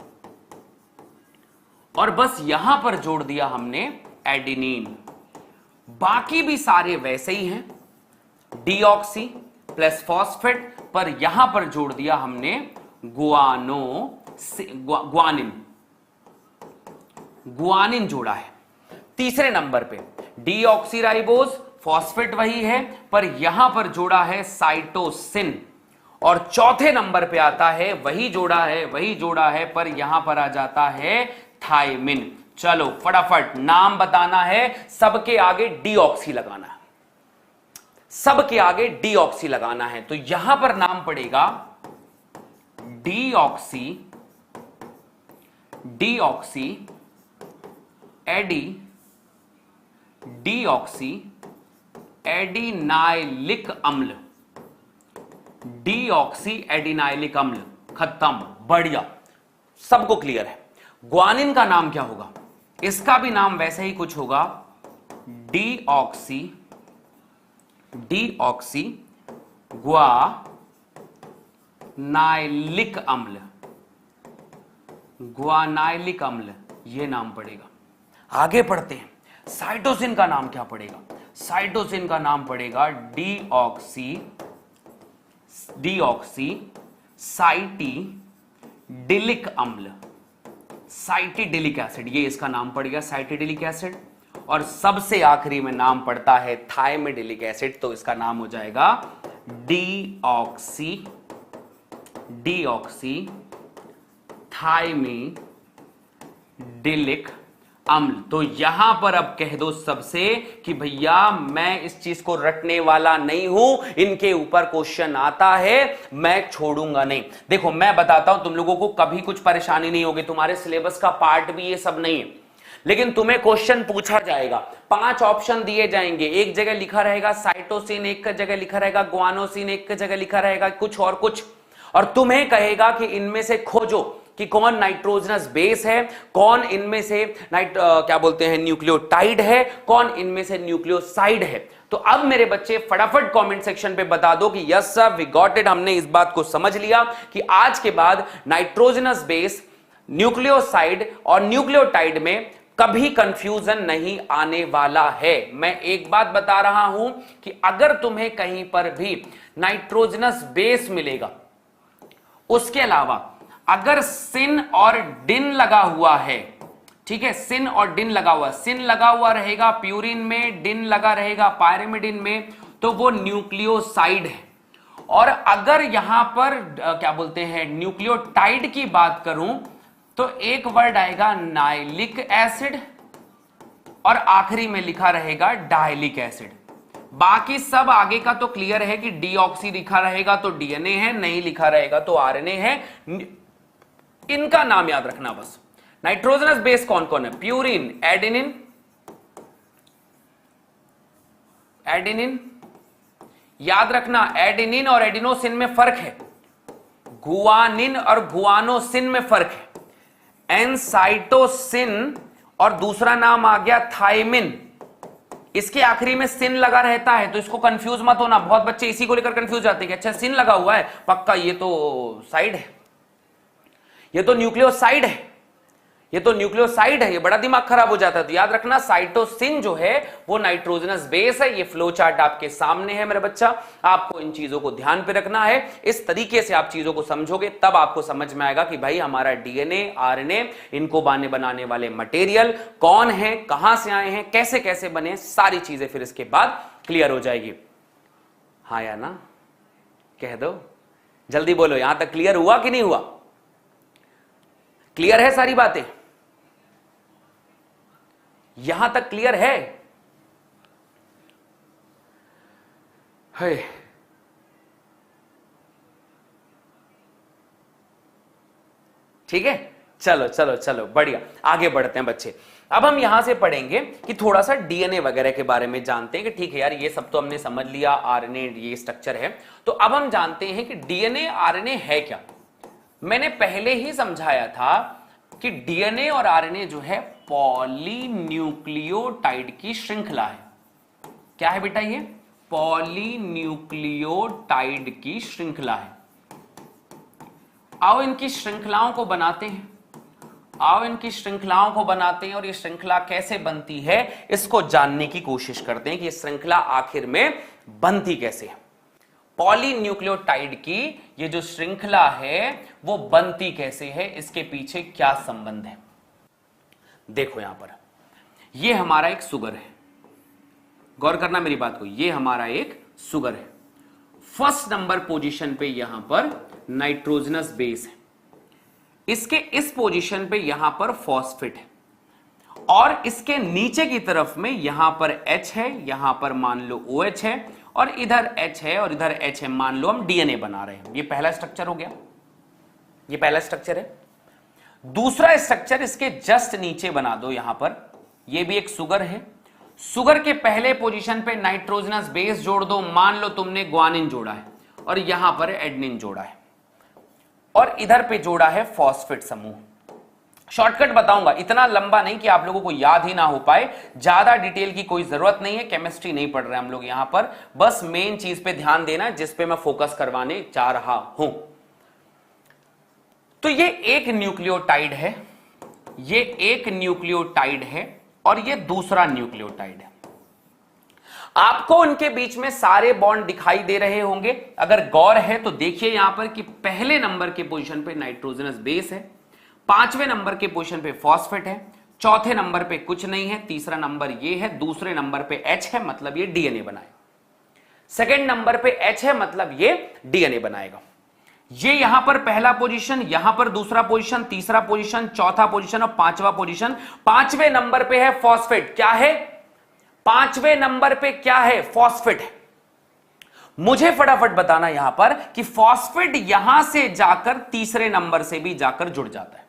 और बस यहां पर जोड़ दिया हमने एडिनिन। बाकी भी सारे वैसे ही हैं, डीऑक्सी प्लस फॉस्फेट, पर यहां पर जोड़ दिया हमने गुआनिन जोड़ा है। तीसरे नंबर पे डीऑक्सीराइबोज, फॉस्फेट वही है पर यहां पर जोड़ा है साइटोसिन। और चौथे नंबर पे आता है वही जोड़ा है पर यहां पर आ जाता है थायमिन। चलो फटाफट नाम बताना है, सबके आगे डीऑक्सी लगाना है, सबके आगे डीऑक्सी लगाना है। तो यहां पर नाम पड़ेगा डीऑक्सी एडिनाइलिक अम्ल। डीऑक्सी एडिनाइलिक अम्ल, खत्म। बढ़िया, सबको क्लियर है। ग्वानिन का नाम क्या होगा? इसका भी नाम वैसे ही कुछ होगा, डीऑक्सी ग्वानाइलिक अम्ल। ग्वानाइलिक अम्ल यह नाम पड़ेगा। आगे पढ़ते हैं। साइटोसिन का नाम क्या पड़ेगा? साइटोसिन का नाम पड़ेगा डीऑक्सी साइटिडिलिक अम्ल। साइटिडिलिक एसिड, ये इसका नाम पड़ेगा साइटिडिलिक एसिड। और सबसे आखिरी में नाम पड़ता है थायमिडिलिक एसिड, तो इसका नाम हो जाएगा डीऑक्सी थायमिडिलिक अम्ल। तो यहां पर अब कह दो सबसे कि भैया मैं इस चीज को रटने वाला नहीं हूं, इनके ऊपर क्वेश्चन आता है मैं छोड़ूंगा नहीं। देखो मैं बताता हूं तुम लोगों को, कभी कुछ परेशानी नहीं होगी, तुम्हारे सिलेबस का पार्ट भी ये सब नहीं है, लेकिन तुम्हें क्वेश्चन पूछा जाएगा। 5 ऑप्शन दिए जाएंगे, एक जगह लिखा रहेगा साइटोसिन, एक जगह लिखा रहेगा ग्वानोसिन, एक जगह लिखा रहेगा कुछ और कुछ, और तुम्हें कहेगा कि इनमें से खोजो कि कौन नाइट्रोजनस बेस है, कौन इनमें से क्या बोलते हैं न्यूक्लियोटाइड है, कौन इनमें से न्यूक्लियोसाइड है। तो अब मेरे बच्चे फटाफट कमेंट सेक्शन पे बता दो कि yes sir we got it, हमने इस बात को समझ लिया कि आज के बाद नाइट्रोजनस बेस, न्यूक्लियोसाइड और न्यूक्लियोटाइड में कभी कंफ्यूजन नहीं आने वाला है। मैं एक बात बता रहा हूं कि अगर तुम्हें कहीं पर भी नाइट्रोजनस बेस मिलेगा, उसके अलावा अगर सिन और डिन लगा हुआ है, ठीक है, सिन और डिन लगा हुआ, सिन लगा हुआ रहेगा प्यूरिन में, डिन लगा रहेगा पायरिमिडिन में, तो वो न्यूक्लियोसाइड है। और अगर यहां पर क्या बोलते हैं न्यूक्लियोटाइड की बात करूं तो एक वर्ड आएगा नाइलिक एसिड और आखिरी में लिखा रहेगा डायलिक एसिड। बाकी सब आगे का तो क्लियर है कि डीऑक्सी लिखा रहेगा तो डीएनए है, नहीं लिखा रहेगा तो आरएनए है। इनका नाम याद रखना बस। नाइट्रोजनस बेस कौन कौन है? प्यूरिन, एडेनिन याद रखना, एडेनिन और एडिनोसिन में फर्क है, गुआनिन और गुआनोसिन में फर्क है, एनसाइटोसिन और दूसरा नाम आ गया थायमिन, इसके आखिरी में सिन लगा रहता है, तो इसको कंफ्यूज मत होना। बहुत बच्चे इसी को लेकर कंफ्यूज जाते हैं कि अच्छा सिन लगा हुआ है पक्का ये तो साइड है, ये तो न्यूक्लियोसाइड है, ये तो न्यूक्लियोसाइड है, ये बड़ा दिमाग खराब हो जाता है। तो याद रखना साइटोसिन जो है वो नाइट्रोजनस बेस है। ये फ्लो चार्ट आपके सामने है मेरे बच्चा, आपको इन चीजों को ध्यान पे रखना है। इस तरीके से आप चीजों को समझोगे तब आपको समझ में आएगा कि भाई हमारा डीएनए, आरएनए, इनको बनाने वाले मटेरियल कौन है, कहां से आए हैं, कैसे कैसे बने, सारी चीजें फिर इसके बाद क्लियर हो जाएगी। हाँ या ना कह दो, जल्दी बोलो, यहां तक क्लियर हुआ कि नहीं हुआ? क्लियर है सारी बातें? यहां तक क्लियर है? ठीक है, चलो चलो चलो बढ़िया, आगे बढ़ते हैं बच्चे। अब हम यहां से पढ़ेंगे कि थोड़ा सा डीएनए वगैरह के बारे में जानते हैं कि ठीक है यार ये सब तो हमने समझ लिया, आरएनए ये स्ट्रक्चर है, तो अब हम जानते हैं कि डीएनए आरएनए है क्या। मैंने पहले ही समझाया था कि डीएनए और आरएनए जो है पॉलीन्यूक्लियोटाइड की श्रृंखला है। क्या है बेटा? ये पॉलीन्यूक्लियोटाइड की श्रृंखला है। आओ इनकी श्रृंखलाओं को बनाते हैं, आओ इनकी श्रृंखलाओं को बनाते हैं और ये श्रृंखला कैसे बनती है इसको जानने की कोशिश करते हैं कि ये श्रृंखला आखिर में बनती कैसे है। पॉलीन्यूक्लियोटाइड की ये जो श्रृंखला है वो बनती कैसे है, इसके पीछे क्या संबंध है। देखो यहां पर ये हमारा एक सुगर है, गौर करना मेरी बात को, ये हमारा एक सुगर है। फर्स्ट नंबर पोजीशन पे यहां पर नाइट्रोजनस बेस है, इसके इस पोजीशन पे यहां पर फॉस्फेट है और इसके नीचे की तरफ में यहां पर H है, यहां पर मान लो OH है और इधर H है और इधर H है। मान लो हम डीएनए बना रहे हैं, ये पहला स्ट्रक्चर हो गया, ये पहला स्ट्रक्चर है। दूसरा स्ट्रक्चर इसके जस्ट नीचे बना दो, यहां पर ये भी एक सुगर है। सुगर के पहले पोजीशन पे नाइट्रोजनस बेस जोड़ दो, मान लो तुमने ग्वानिन जोड़ा है और यहां पर एडेनिन जोड़ा है और इधर पे जोड़ा है फॉस्फेट समूह। शॉर्टकट बताऊंगा, इतना लंबा नहीं कि आप लोगों को याद ही ना हो पाए, ज्यादा डिटेल की कोई जरूरत नहीं है, केमिस्ट्री नहीं पढ़ रहे हम लोग यहां पर, बस मेन चीज पे ध्यान देना जिस पे मैं फोकस करवाने चाह रहा हूं। तो ये एक न्यूक्लियोटाइड है, ये एक न्यूक्लियोटाइड है और ये दूसरा न्यूक्लियोटाइड है। आपको उनके बीच में सारे बॉन्ड दिखाई दे रहे होंगे। अगर गौर है तो देखिए यहां पर कि पहले नंबर के पोजीशन पे नाइट्रोजनस बेस है, पांचवें नंबर के पोजीशन पे फॉस्फेट है, चौथे नंबर पे कुछ नहीं है, तीसरा नंबर ये है, दूसरे नंबर पे H है मतलब ये डीएनए बनाए, सेकेंड नंबर पे H है मतलब ये डीएनए बनाएगा। ये यहां पर पहला पोजीशन, यहां पर दूसरा पोजीशन, तीसरा पोजीशन, चौथा पोजीशन और पांचवा पोजीशन। पांचवें नंबर पे है फॉस्फेट। क्या है? पांचवें नंबर पे क्या है? फॉस्फेट है। मुझे फटाफट बताना यहां पर कि फॉस्फेट यहां से जाकर तीसरे नंबर से भी जाकर जुड़ जाता है।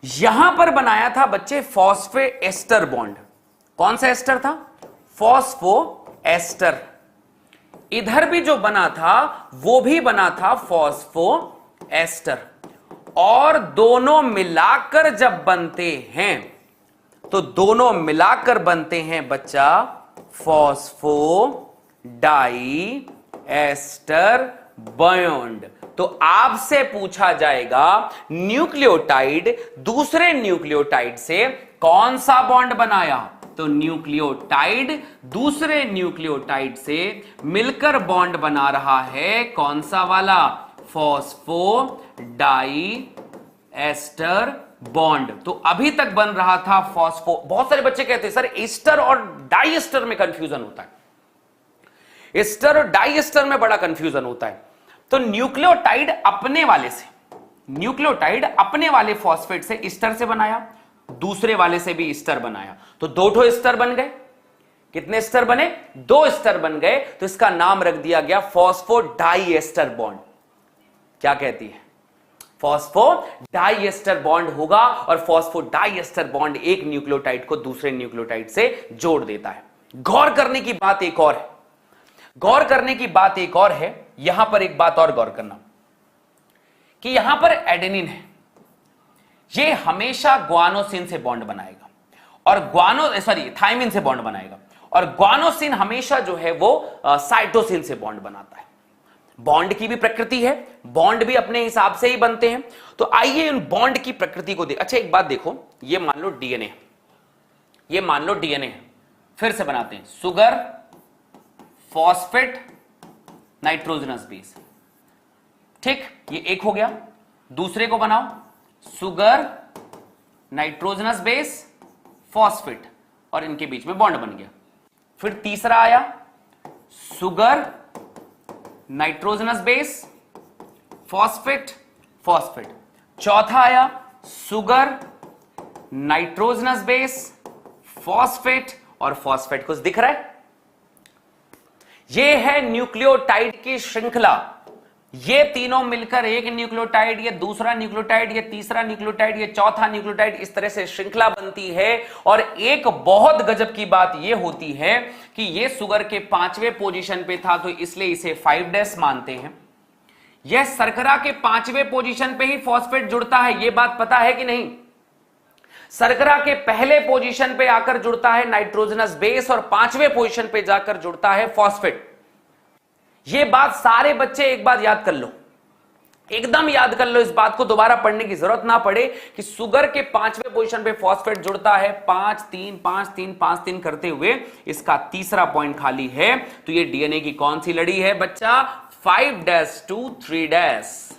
यहां पर बनाया था बच्चे फॉस्फे एस्टर बॉन्ड। कौन सा एस्टर था? Phosphoester. इधर भी जो बना था वो भी बना था फॉस्फो एस्टर, और दोनों मिलाकर जब बनते हैं तो दोनों मिलाकर बनते हैं बच्चा फॉस्फो डाई एस्टर बॉन्ड। तो आपसे पूछा जाएगा न्यूक्लियोटाइड दूसरे न्यूक्लियोटाइड से कौन सा बॉन्ड बनाया, तो न्यूक्लियोटाइड दूसरे न्यूक्लियोटाइड से मिलकर बॉन्ड बना रहा है, कौन सा वाला? Phosphodiester bond. तो अभी तक बन रहा था फॉस्फो। बहुत सारे बच्चे कहते हैं सर एस्टर और डाई एस्टर में कंफ्यूजन होता है, एस्टर और डाई एस्टर में बड़ा कंफ्यूजन होता है। तो न्यूक्लियोटाइड अपने वाले से, न्यूक्लियोटाइड अपने वाले फॉस्फेट से एस्टर से बनाया, दूसरे वाले से भी एस्टर बनाया, तो दो ठो एस्टर बन गए। कितने एस्टर बने? दो एस्टर बन गए। तो इसका नाम रख दिया गया फॉस्फो डाई एस्टर बॉन्ड। क्या कहती है? फॉस्फो डाई एस्टर बॉन्ड होगा और फॉस्फो डाई एस्टर बॉन्ड एक न्यूक्लियोटाइड को दूसरे न्यूक्लियोटाइड से जोड़ देता है। गौर करने की बात एक और है, गौर करने की बात एक और है, यहां पर एक बात और गौर करना कि यहां पर एडेनिन है, ये हमेशा ग्वानोसिन से बॉन्ड बनाएगा और थायमिन से बॉन्ड बनाएगा, और ग्वानोसिन हमेशा जो है वो साइटोसिन से बॉन्ड बनाता है। बॉन्ड की भी प्रकृति है, बॉन्ड भी अपने हिसाब से ही बनते हैं। तो आइए उन बॉन्ड की प्रकृति को देख। अच्छा एक बात देखो, ये मान लो डीएनए, ये मान लो डीएनए है, फिर से बनाते हैं, सुगर फॉस्फेट नाइट्रोजनस बेस, ठीक, ये एक हो गया। दूसरे को बनाओ, सुगर नाइट्रोजनस बेस फॉस्फेट, और इनके बीच में बॉन्ड बन गया। फिर तीसरा आया, sugar nitrogenous base phosphate phosphate. चौथा आया, सुगर नाइट्रोजनस बेस फॉस्फेट और फॉस्फेट। कुछ दिख रहा है? ये है न्यूक्लियोटाइड की श्रृंखला। ये तीनों मिलकर एक न्यूक्लियोटाइड, ये दूसरा न्यूक्लियोटाइड, ये तीसरा न्यूक्लियोटाइड, ये चौथा न्यूक्लियोटाइड, इस तरह से श्रृंखला बनती है। और एक बहुत गजब की बात यह होती है कि ये सुगर के 5वें पोजीशन पे था, तो इसलिए इसे 5' मानते हैं। यह शर्करा के 5वें पोजीशन पे ही फॉस्फेट जुड़ता है, यह बात पता है कि नहीं? शर्करा के पहले पोजीशन पे आकर जुड़ता है नाइट्रोजनस बेस और 5वें पोजीशन पे जाकर जुड़ता है फॉस्फेट। यह बात सारे बच्चे एक बात याद कर लो, एकदम याद कर लो, इस बात को दोबारा पढ़ने की जरूरत ना पड़े कि सुगर के 5वें पोजीशन पे फॉस्फेट जुड़ता है। 5-3 5-3 5-3 करते हुए इसका तीसरा पॉइंट खाली है। तो ये डीएनए की कौन सी लड़ी है बच्चा? 5' to 3'।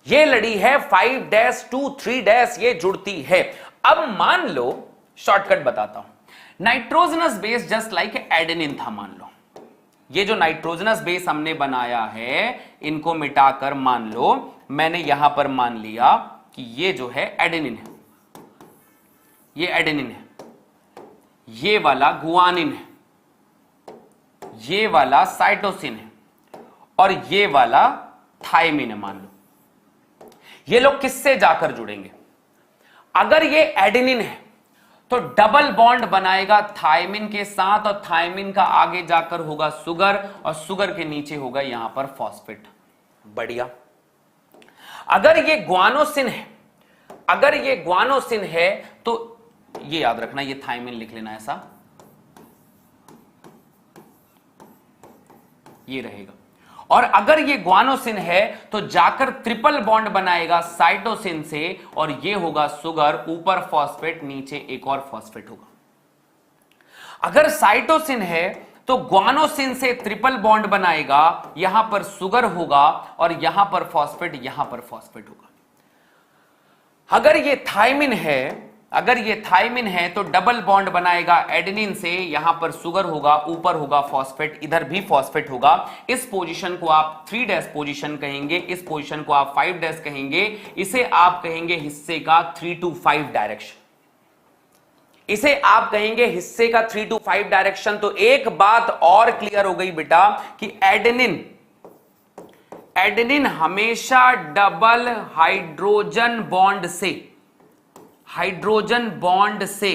ये लड़ी है 5' to 3', ये जुड़ती है। अब मान लो, शॉर्टकट बताता हूं, nitrogenous base just like adenine था। मान लो ये जो नाइट्रोजनस बेस हमने बनाया है, इनको मिटाकर मान लो मैंने यहां पर मान लिया कि ये जो है एडेनिन है, ये एडेनिन है, ये वाला गुआनिन है, ये वाला साइटोसिन है और ये वाला थायमिन है। मान लो ये लोग किससे जाकर जुड़ेंगे? अगर ये एडेनिन है तो डबल बॉन्ड बनाएगा थायमिन के साथ, और थायमिन का आगे जाकर होगा सुगर, और सुगर के नीचे होगा यहां पर फॉस्फेट। बढ़िया। अगर ये ग्वानोसिन है, अगर ये ग्वानोसिन है तो ये याद रखना, ये थायमिन लिख लेना, ऐसा ये रहेगा। और अगर ये ग्वानोसिन है तो जाकर ट्रिपल बॉन्ड बनाएगा साइटोसिन से, और ये होगा सुगर, ऊपर फॉस्फेट, नीचे एक और फॉस्फेट होगा। अगर साइटोसिन है तो ग्वानोसिन से ट्रिपल बॉन्ड बनाएगा, यहां पर सुगर होगा और यहां पर फॉस्फेट, यहां पर फॉस्फेट होगा। अगर ये थायमिन है, अगर ये थायमिन है तो डबल बॉन्ड बनाएगा एडेनिन से, यहां पर सुगर होगा, ऊपर होगा फॉस्फेट, इधर भी फॉस्फेट होगा। इस पोजीशन को आप 3' पोजीशन कहेंगे, इस पोजीशन को आप 5' कहेंगे, इसे आप कहेंगे हिस्से का 3 to 5 डायरेक्शन, इसे आप कहेंगे हिस्से का 3 to 5 डायरेक्शन। तो एक बात और क्लियर हो गई बेटा कि एडेनिन, एडेनिन हमेशा डबल हाइड्रोजन बॉन्ड से, हाइड्रोजन बॉन्ड से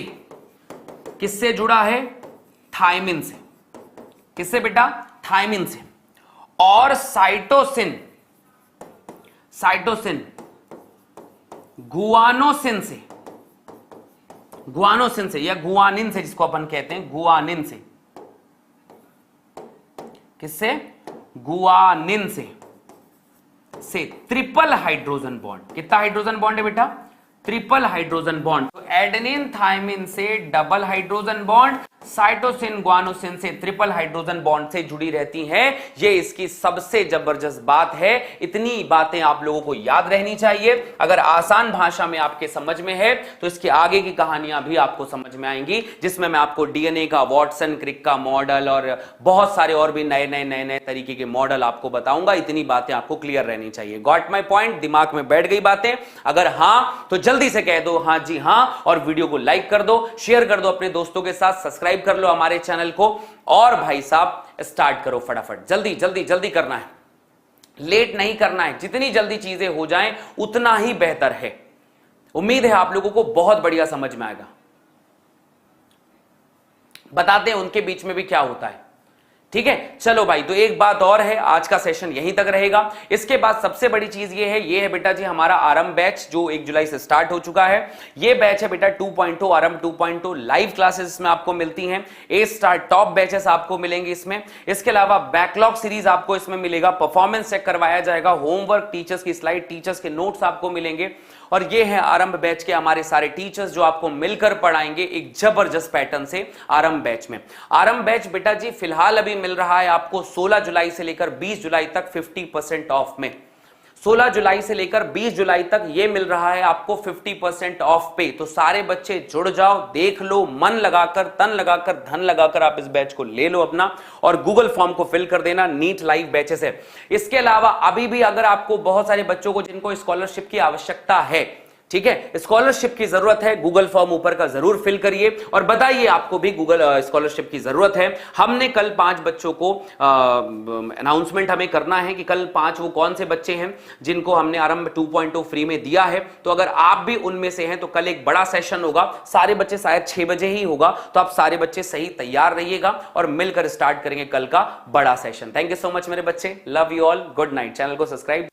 किससे जुड़ा है? थायमिन से। किससे बेटा? थायमिन से। और साइटोसिन, साइटोसिन गुआनोसिन से, गुआनोसिन से या गुआनिन से, जिसको अपन कहते हैं गुआनिन से। किससे? गुआनिन से ट्रिपल हाइड्रोजन बॉन्ड। कितना हाइड्रोजन बॉन्ड है बेटा? Triple hydrogen bond. तो एडेनिन थायमिन से double hydrogen bond, cytosine guanosine से ट्रिपल हाइड्रोजन बॉन्ड से जुड़ी रहती हैं। ये इसकी सबसे जबरदस्त बात है। इतनी बातें आप लोगों को याद रहनी चाहिए। अगर आसान भाषा में आपके समझ में है तो इसके आगे की कहानियां भी आपको समझ में आएंगी, जिसमें मैं आपको डीएनए का वाटसन क्रिक का मॉडल और बहुत सारे और भी नए नए नए नए तरीके के मॉडल आपको बताऊंगा। इतनी बातें आपको क्लियर रहनी चाहिए। Got my point? दिमाग में बैठ गई बातें? अगर हां तो जल्दी से कह दो हां जी हां, और वीडियो को लाइक कर दो, शेयर कर दो अपने दोस्तों के साथ, सब्सक्राइब कर लो हमारे चैनल को, और भाई साहब स्टार्ट करो फटाफट। जल्दी जल्दी जल्दी करना है, लेट नहीं करना है। जितनी जल्दी चीजें हो जाएं उतना ही बेहतर है। उम्मीद है आप लोगों को बहुत बढ़िया समझ में आएगा। बताते हैं उनके बीच में भी क्या होता है। ठीक है, चलो भाई, तो एक बात और है, आज का सेशन यहीं तक रहेगा। इसके बाद सबसे बड़ी चीज ये है बेटा जी हमारा आरंभ बैच जो 1 जुलाई से स्टार्ट हो चुका है। ये बैच है बेटा 2.0 आरंभ 2.0 लाइव क्लासेस इसमें आपको मिलती हैं। ए स्टार टॉप बैचेस आपको मिलेंगे इसमें। इसके अलावा बैकलॉग सीरीज आपको इसमें मिलेगा, परफॉर्मेंस चेक करवाया जाएगा, होमवर्क, टीचर्स की स्लाइड, टीचर्स के नोट्स आपको मिलेंगे। और ये है आरंभ बैच के हमारे सारे टीचर्स जो आपको मिलकर पढ़ाएंगे एक जबरदस्त पैटर्न से आरंभ बैच में। आरंभ बैच बेटा जी फिलहाल अभी मिल रहा है आपको 16 जुलाई से लेकर 20 जुलाई तक 50% ऑफ में। 16 जुलाई से लेकर 20 जुलाई तक ये मिल रहा है आपको 50% ऑफ पे। तो सारे बच्चे जुड़ जाओ, देख लो, मन लगाकर, तन लगाकर, धन लगाकर आप इस बैच को ले लो अपना, और गूगल फॉर्म को फिल कर देना। नीट लाइव बैचेस है। इसके अलावा अभी भी अगर आपको बहुत सारे बच्चों को जिनको स्कॉलरशिप की आवश्यकता है, ठीक है, स्कॉलरशिप की जरूरत है, गूगल फॉर्म ऊपर का जरूर फिल करिए और बताइए आपको भी गूगल स्कॉलरशिप की जरूरत है। हमने कल 5 बच्चों को अनाउंसमेंट हमें करना है कि कल 5 वो कौन से बच्चे हैं जिनको हमने आरंभ 2.0 फ्री में दिया है। तो अगर आप भी उनमें से हैं तो कल एक बड़ा सेशन होगा, सारे बच्चे शायद 6 बजे ही होगा, तो आप सारे बच्चे सही तैयार रहिएगा और मिलकर स्टार्ट करेंगे कल का बड़ा session. Thank you so much मेरे बच्चे, love you all, good night. Channel को सब्सक्राइब